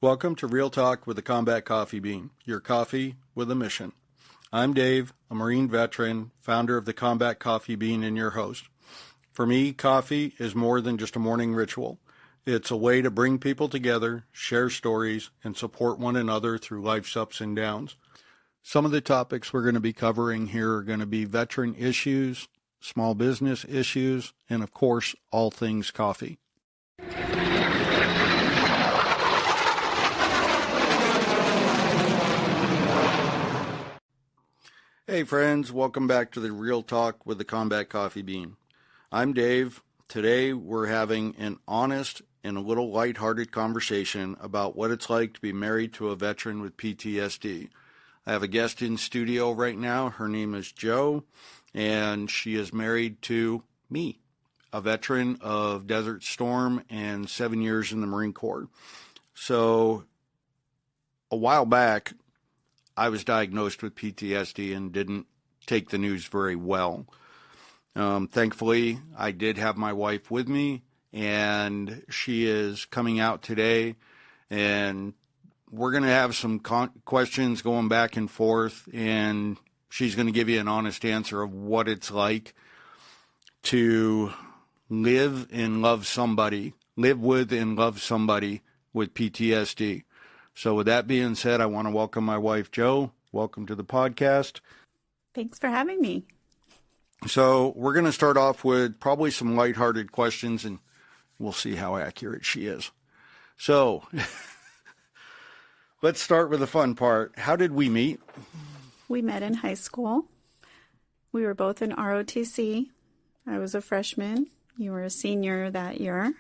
Welcome to Real Talk with the Combat Coffee Bean, your coffee with a mission. I'm Dave, a Marine veteran, founder of the Combat Coffee Bean, and your host. For me, coffee is more than just a morning ritual. It's a way to bring people together, share stories, and support one another through life's ups and downs. Some of the topics we're going to be covering here are going to be veteran issues, small business issues, and of course, all things coffee. Hey friends, welcome back to the Real Talk with the Combat Coffee Bean. I'm Dave. Today we're having an honest and a little lighthearted conversation about what it's like to be married to a veteran with PTSD. I have a guest in studio right now. Her name is Jo, and she is married to me, a veteran of Desert Storm and 7 years in the Marine Corps. So a while back, I was diagnosed with PTSD and didn't take the news very well. Thankfully, I did have my wife with me, and she is coming out today, and we're going to have some questions going back and forth, and she's going to give you an honest answer of what it's like to live with and love somebody with PTSD. So with that being said, I want to welcome my wife, Jo. Welcome to the podcast. Thanks for having me. So we're going to start off with probably some lighthearted questions, and we'll see how accurate she is. So let's start with the fun part. How did we meet? We met in high school. We were both in ROTC. I was a freshman. You were a senior that year.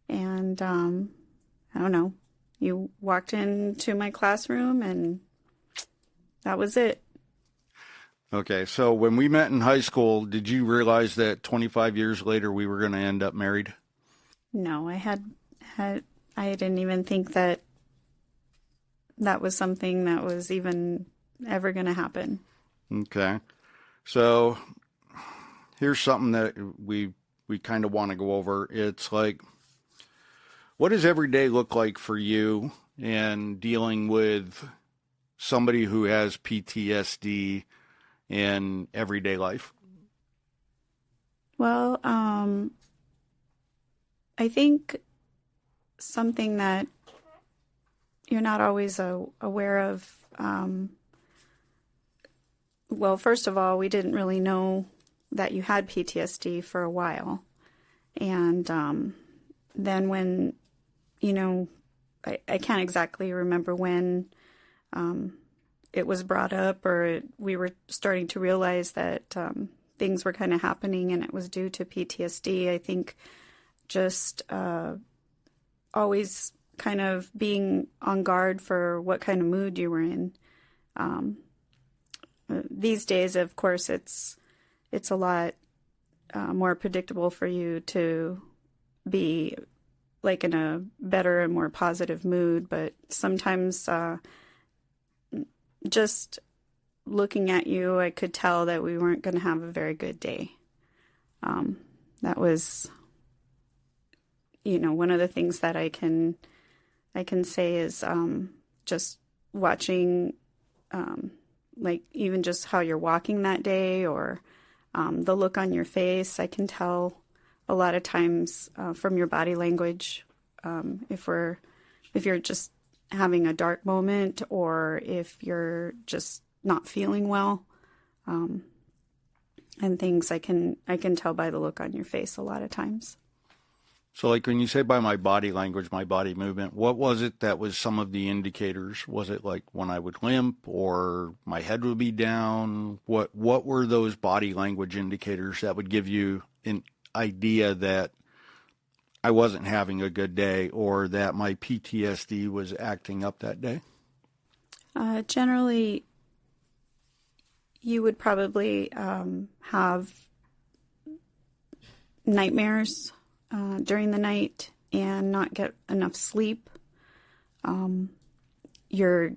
And I don't know. You walked into my classroom, and that was it. Okay, so when we met in high school, did you realize that 25 years later we were going to end up married? No, I didn't even think that was something that was even ever going to happen. Okay, so here's something that we kind of want to go over. It's like, what does every day look like for you in dealing with somebody who has PTSD in everyday life? Well, I think something that you're not always aware of, well, first of all, we didn't really know that you had PTSD for a while. And then when, I can't exactly remember when it was brought up, or we were starting to realize that things were kind of happening and it was due to PTSD. I think just always kind of being on guard for what kind of mood you were in. These days, of course, it's a lot more predictable for you to be like in a better and more positive mood, but sometimes just looking at you, I could tell that we weren't going to have a very good day. That was, one of the things that I can say is just watching, like even just how you're walking that day, or the look on your face. I can tell a lot of times from your body language if you're just having a dark moment, or if you're just not feeling well, and things I can tell by the look on your face a lot of times. So like when you say by my body language, my body movement, what was it that was some of the indicators? Was it like when I would limp or my head would be down? What were those body language indicators that would give you an idea that I wasn't having a good day, or that my PTSD was acting up that day? Generally, you would probably have nightmares during the night and not get enough sleep. Your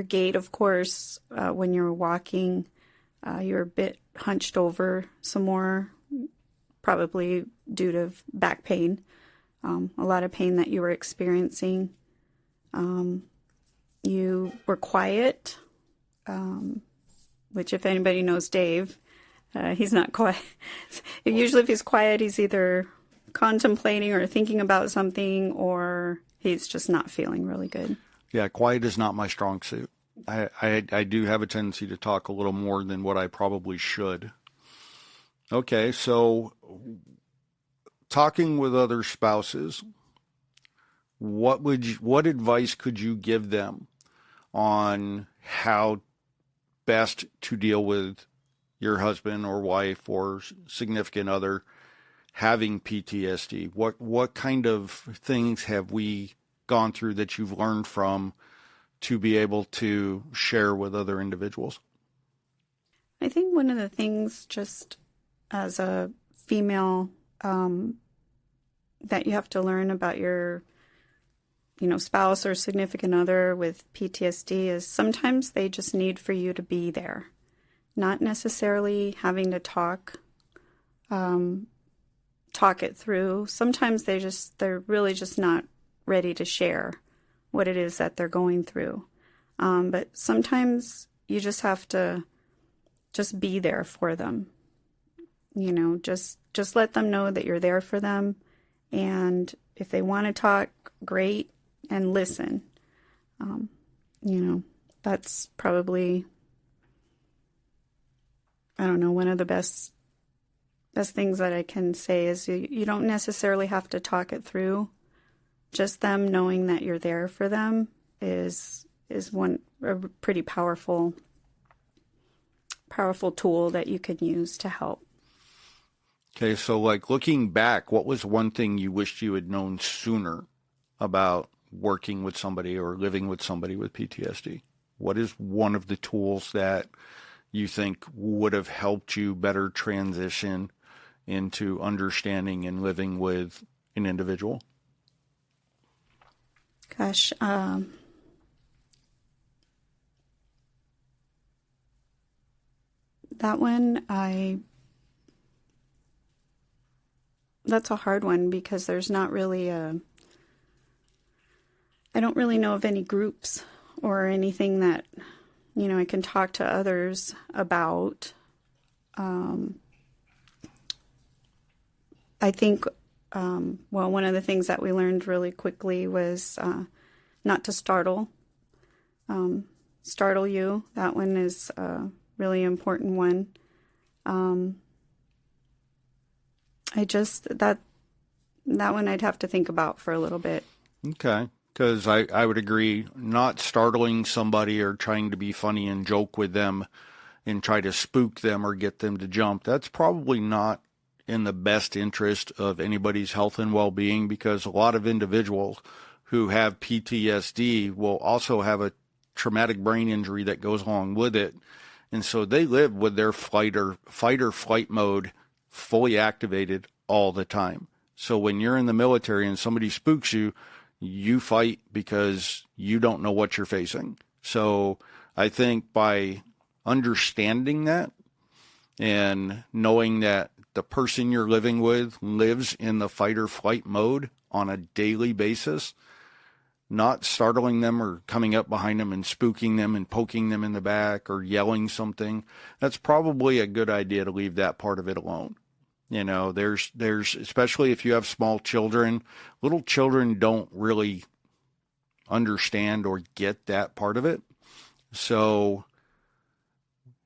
gait, of course, when you're walking, you're a bit hunched over some more, probably due to back pain, a lot of pain that you were experiencing. You were quiet, which if anybody knows Dave, he's not quiet. Usually if he's quiet, he's either contemplating or thinking about something, or he's just not feeling really good. Yeah, quiet is not my strong suit. I do have a tendency to talk a little more than what I probably should. Okay, so talking with other spouses, what advice could you give them on how best to deal with your husband or wife or significant other having PTSD? What kind of things have we gone through that you've learned from to be able to share with other individuals? I think one of the things, just as a female, that you have to learn about your spouse or significant other with PTSD is sometimes they just need for you to be there, not necessarily having to talk it through. Sometimes they're really just not ready to share what it is that they're going through. But sometimes you just have to just be there for them. Just let them know that you're there for them. And if they want to talk, great, and listen. That's probably, I don't know, one of the best things that I can say is you don't necessarily have to talk it through. Just them knowing that you're there for them is a pretty powerful tool that you can use to help. Okay, so like looking back, what was one thing you wished you had known sooner about working with somebody or living with somebody with PTSD? What is one of the tools that you think would have helped you better transition into understanding and living with an individual? Gosh, that one, that's a hard one because there's not really I don't really know of any groups or anything that, I can talk to others about. I think, one of the things that we learned really quickly was not to startle you. That one is a really important one. That one I'd have to think about for a little bit. Okay, because I would agree, not startling somebody or trying to be funny and joke with them and try to spook them or get them to jump, that's probably not in the best interest of anybody's health and well-being, because a lot of individuals who have PTSD will also have a traumatic brain injury that goes along with it. And so they live with their fight or flight mode fully activated all the time. So when you're in the military and somebody spooks you, you fight because you don't know what you're facing. So I think by understanding that and knowing that the person you're living with lives in the fight or flight mode on a daily basis, not startling them or coming up behind them and spooking them and poking them in the back or yelling something, that's probably a good idea to leave that part of it alone. There's especially if you have small children, little children don't really understand or get that part of it. So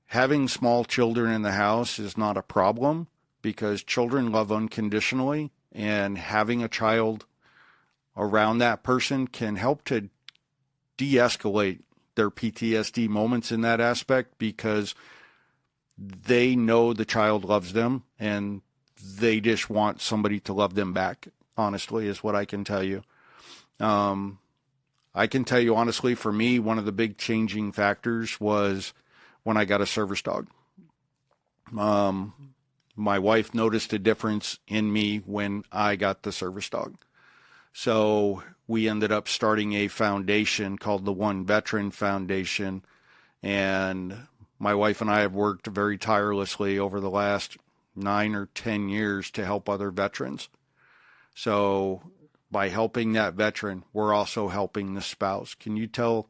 having small children in the house is not a problem because children love unconditionally, and having a child around that person can help to de-escalate their PTSD moments in that aspect, because they know the child loves them and they just want somebody to love them back, honestly, is what I can tell you. I can tell you honestly, for me, one of the big changing factors was when I got a service dog. My wife noticed a difference in me when I got the service dog. So we ended up starting a foundation called the One Veteran Foundation, and my wife and I have worked very tirelessly over the last 9 or 10 years to help other veterans. So by helping that veteran, we're also helping the spouse. Can you tell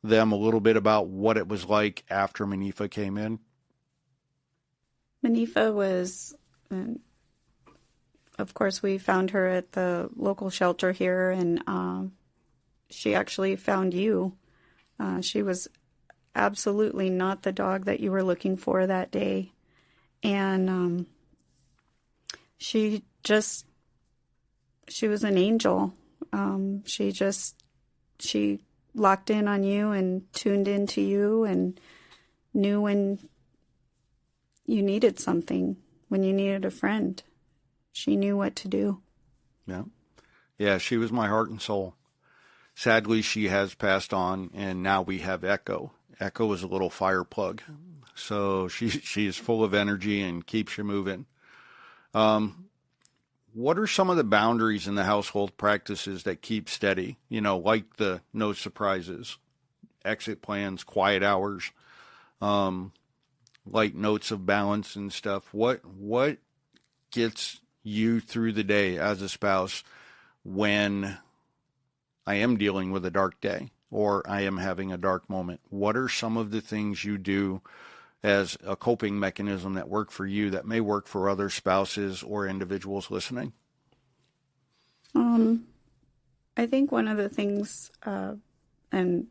them a little bit about what it was like after Manifa came in? Manifa was, of course, we found her at the local shelter here, and she actually found you. She was absolutely not the dog that you were looking for that day. And she was an angel. She locked in on you and tuned into you and knew when you needed something, when you needed a friend. She knew what to do. Yeah. Yeah, she was my heart and soul. Sadly, she has passed on, and now we have Echo. Echo is a little fire plug. So she is full of energy and keeps you moving. What are some of the boundaries in the household practices that keep steady? Like the no surprises, exit plans, quiet hours, like notes of balance and stuff. What gets you through the day as a spouse when I am dealing with a dark day or I am having a dark moment? What are some of the things you do as a coping mechanism that work for you that may work for other spouses or individuals listening? I think one of the things, and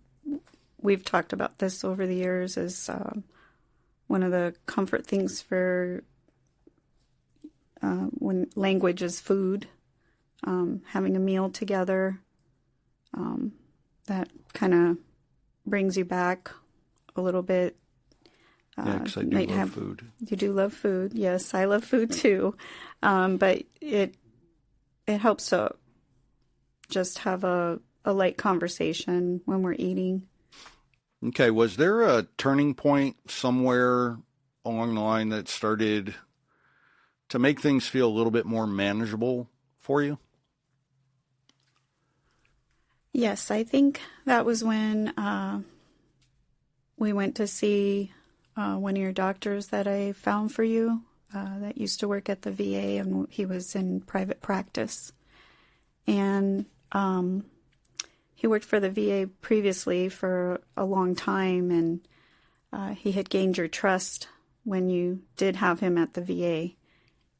we've talked about this over the years, is one of the comfort things for when language is food, having a meal together, that kind of brings you back a little bit. Yeah, because I do love food. You do love food. Yes, I love food too. But it helps to just have a light conversation when we're eating. Okay, was there a turning point somewhere along the line that started to make things feel a little bit more manageable for you? Yes, I think that was when we went to see one of your doctors that I found for you that used to work at the VA, and he was in private practice. And he worked for the VA previously for a long time, and he had gained your trust when you did have him at the VA.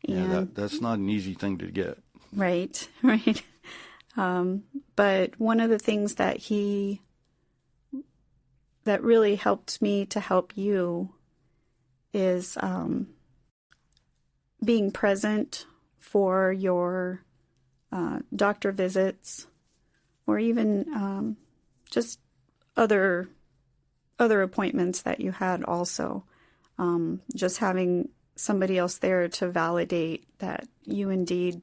Yeah, that's not an easy thing to get. Right. But one of the things that really helped me to help you is being present for your doctor visits, or even just other appointments that you had also. Just having somebody else there to validate that you indeed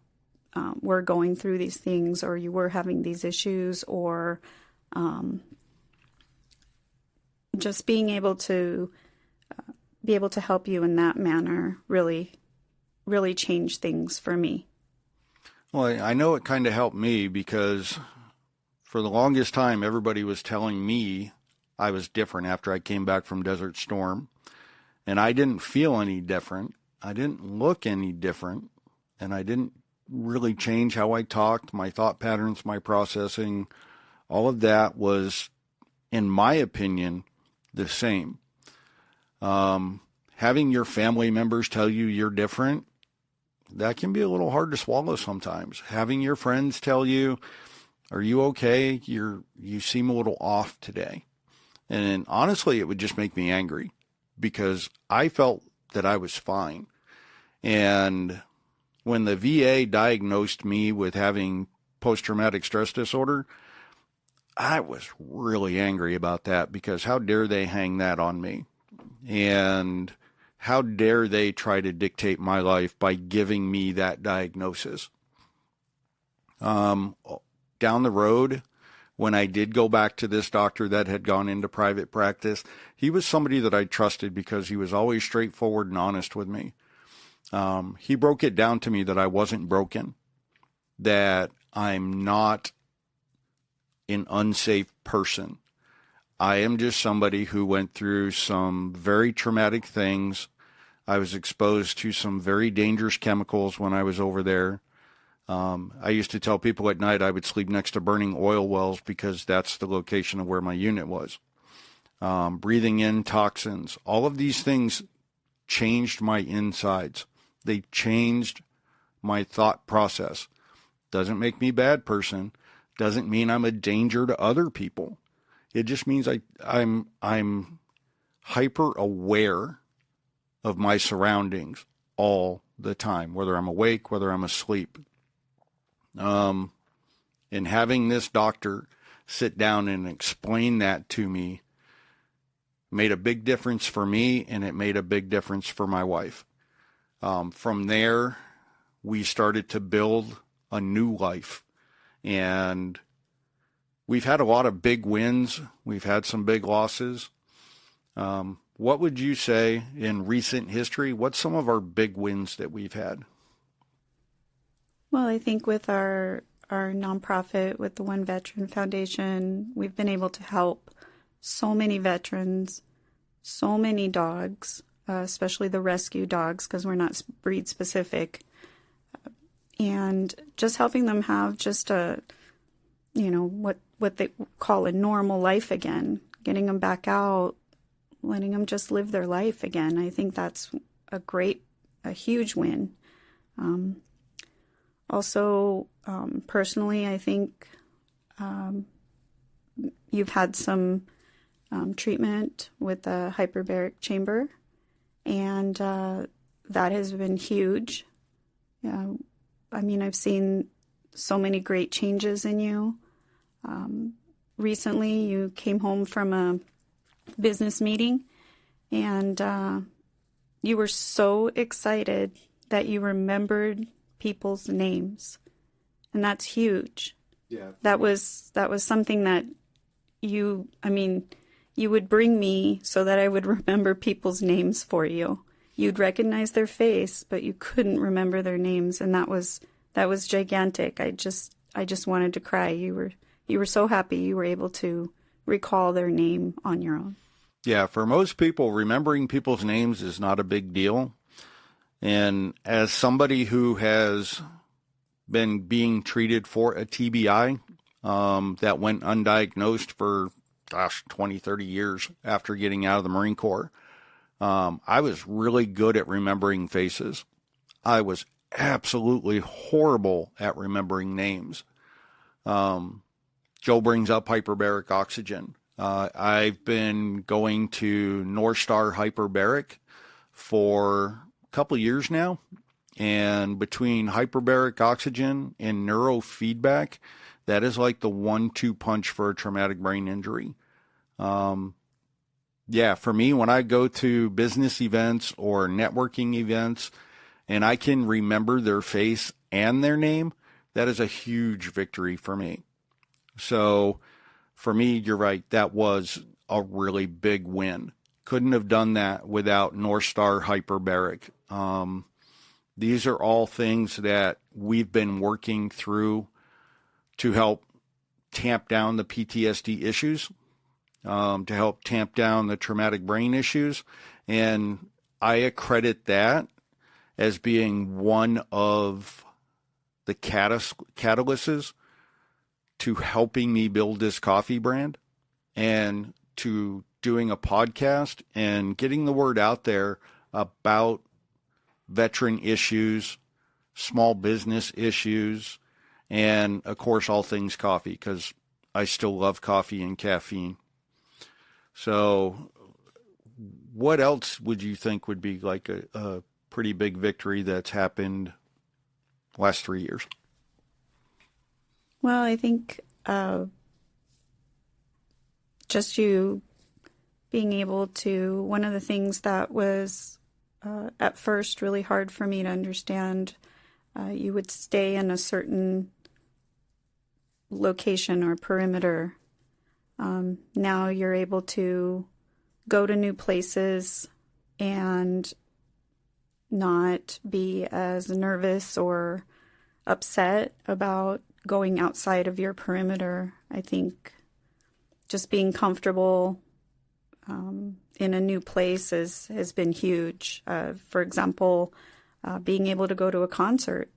were going through these things, or you were having these issues, or just being able to help you in that manner really changed things for me. Well, I know it kind of helped me because for the longest time, everybody was telling me I was different after I came back from Desert Storm, and I didn't feel any different. I didn't look any different, and I didn't really change how I talked, my thought patterns, my processing. All of that was, in my opinion, the same. Having your family members tell you you're different, that can be a little hard to swallow sometimes. Having your friends tell you, "Are you okay? You seem a little off today." And honestly, it would just make me angry because I felt that I was fine. And when the VA diagnosed me with having post-traumatic stress disorder, I was really angry about that because how dare they hang that on me? And how dare they try to dictate my life by giving me that diagnosis? Down the road, when I did go back to this doctor that had gone into private practice, he was somebody that I trusted because he was always straightforward and honest with me. He broke it down to me that I wasn't broken, that I'm not an unsafe person. I am just somebody who went through some very traumatic things. I was exposed to some very dangerous chemicals when I was over there. I used to tell people at night I would sleep next to burning oil wells because that's the location of where my unit was. Breathing in toxins, all of these things changed my insides. They changed my thought process. Doesn't make me a bad person. Doesn't mean I'm a danger to other people. It just means I'm hyper aware of my surroundings all the time, whether I'm awake, whether I'm asleep. And having this doctor sit down and explain that to me made a big difference for me, and it made a big difference for my wife. From there, we started to build a new life, and we've had a lot of big wins. We've had some big losses. What would you say in recent history? What's some of our big wins that we've had? Well, I think with our nonprofit, with the One Veteran Foundation, we've been able to help so many veterans, so many dogs, especially the rescue dogs, because we're not breed specific, and just helping them have just a, what they call a normal life again, getting them back out, letting them just live their life again. I think that's a huge win. Also, personally, I think you've had some treatment with the hyperbaric chamber, and that has been huge. I've seen so many great changes in you. Recently, you came home from a business meeting, and you were so excited that you remembered people's names, and that's huge. Yeah. That was something that you would bring me so that I would remember people's names for you. You'd recognize their face, but you couldn't remember their names, and that was gigantic. I just wanted to cry. You were so happy you were able to recall their name on your own. Yeah, for most people, remembering people's names is not a big deal. And as somebody who has been being treated for a TBI that went undiagnosed for, 20, 30 years after getting out of the Marine Corps, I was really good at remembering faces. I was absolutely horrible at remembering names. Joe brings up hyperbaric oxygen. I've been going to North Star Hyperbaric for a couple of years now, and between hyperbaric oxygen and neurofeedback, that is like the 1-2 punch for a traumatic brain injury. For me, when I go to business events or networking events and I can remember their face and their name, that is a huge victory for me. So for me, you're right, that was a really big win. Couldn't have done that without North Star Hyperbaric. These are all things that we've been working through to help tamp down the PTSD issues, to help tamp down the traumatic brain issues. And I accredit that as being one of the catalysts to helping me build this coffee brand and to doing a podcast and getting the word out there about veteran issues, small business issues, and of course, all things coffee, because I still love coffee and caffeine. So what else would you think would be like a pretty big victory that's happened last 3 years? Well, I think just you being able to, one of the things that was at first really hard for me to understand, you would stay in a certain location or perimeter. Now you're able to go to new places and not be as nervous or upset about going outside of your perimeter. I think just being comfortable in a new place has been huge. For example, being able to go to a concert.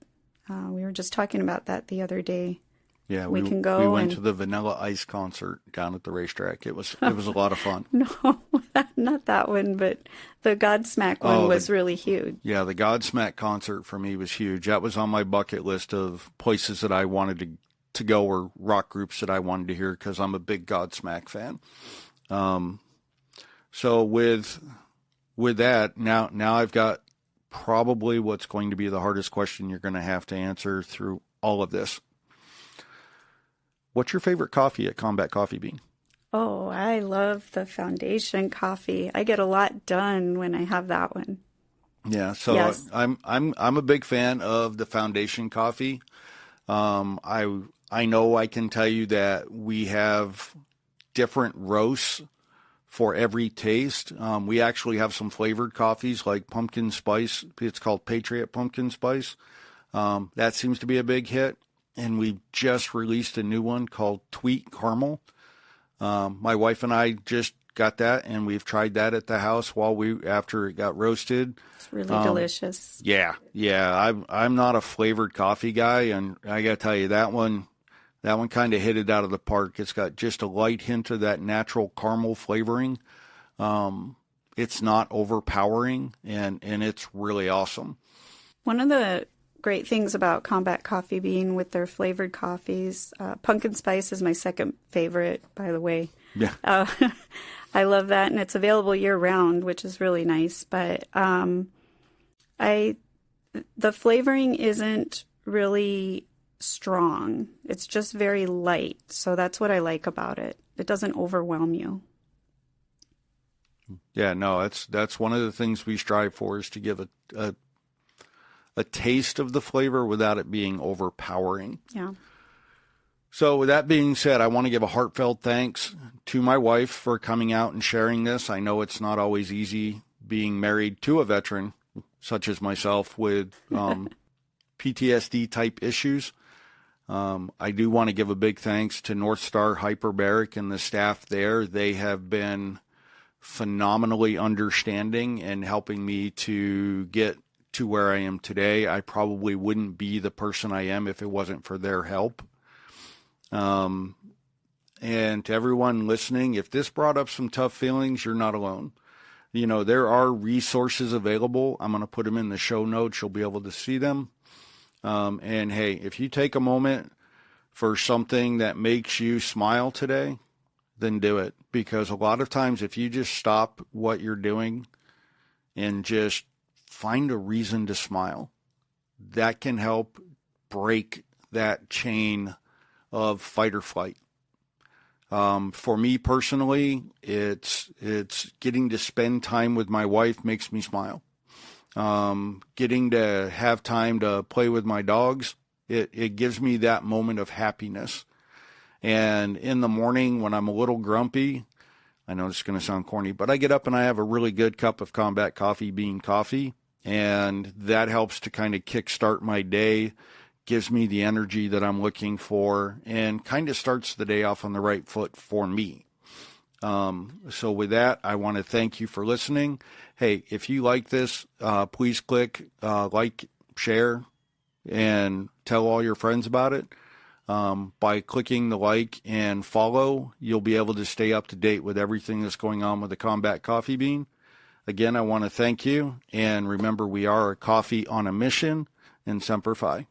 We were just talking about that the other day. Yeah, We can go we went and to the Vanilla Ice concert down at the racetrack. It was a lot of fun. no, not that one, but the Godsmack one was really huge. Yeah, the Godsmack concert for me was huge. That was on my bucket list of places that I wanted to go, or rock groups that I wanted to hear, because I'm a big Godsmack fan. So with that, now I've got probably what's going to be the hardest question you're going to have to answer through all of this. What's your favorite coffee at Combat Coffee Bean? Oh, I love the Foundation coffee. I get a lot done when I have that one. Yeah, so Yes. I'm a big fan of the Foundation coffee. I know I can tell you that we have different roasts for every taste. We actually have some flavored coffees like pumpkin spice. It's called Patriot Pumpkin Spice. That seems to be a big hit. And we just released a new one called Tweet Caramel. My wife and I just got that, and we've tried that at the house after it got roasted. It's really delicious. Yeah. I'm not a flavored coffee guy, and I gotta tell you, that one kind of hit it out of the park. It's got just a light hint of that natural caramel flavoring. It's not overpowering, and it's really awesome. One of the great things about Combat Coffee Bean with their flavored coffees, pumpkin spice is my second favorite, by the way. Yeah. I love that, and it's available year round, which is really nice. But the flavoring isn't really strong. It's just very light. So that's what I like about it. It doesn't overwhelm you. Yeah, no, that's one of the things we strive for, is to give a taste of the flavor without it being overpowering. Yeah. So with that being said, I want to give a heartfelt thanks to my wife for coming out and sharing this. I know it's not always easy being married to a veteran such as myself with PTSD type issues. I do want to give a big thanks to North Star Hyperbaric and the staff there. They have been phenomenally understanding and helping me to get to where I am today. I probably wouldn't be the person I am if it wasn't for their help. And to everyone listening, if this brought up some tough feelings, you're not alone. You know, there are resources available. I'm going to put them in the show notes. You'll be able to see them. And hey, if you take a moment for something that makes you smile today, then do it. Because a lot of times, if you just stop what you're doing and just find a reason to smile, that can help break that chain of fight or flight. For me personally, it's getting to spend time with my wife makes me smile. Getting to have time to play with my dogs, it gives me that moment of happiness. And in the morning when I'm a little grumpy, I know this is going to sound corny, but I get up and I have a really good cup of Combat Coffee Bean coffee, and that helps to kind of kickstart my day, gives me the energy that I'm looking for, and kind of starts the day off on the right foot for me. So with that, I want to thank you for listening. Hey, if you like this, please click like, share, and tell all your friends about it. By clicking the like and follow, you'll be able to stay up to date with everything that's going on with the Combat Coffee Bean. Again, I want to thank you. And remember, we are a coffee on a mission, and Semper Fi.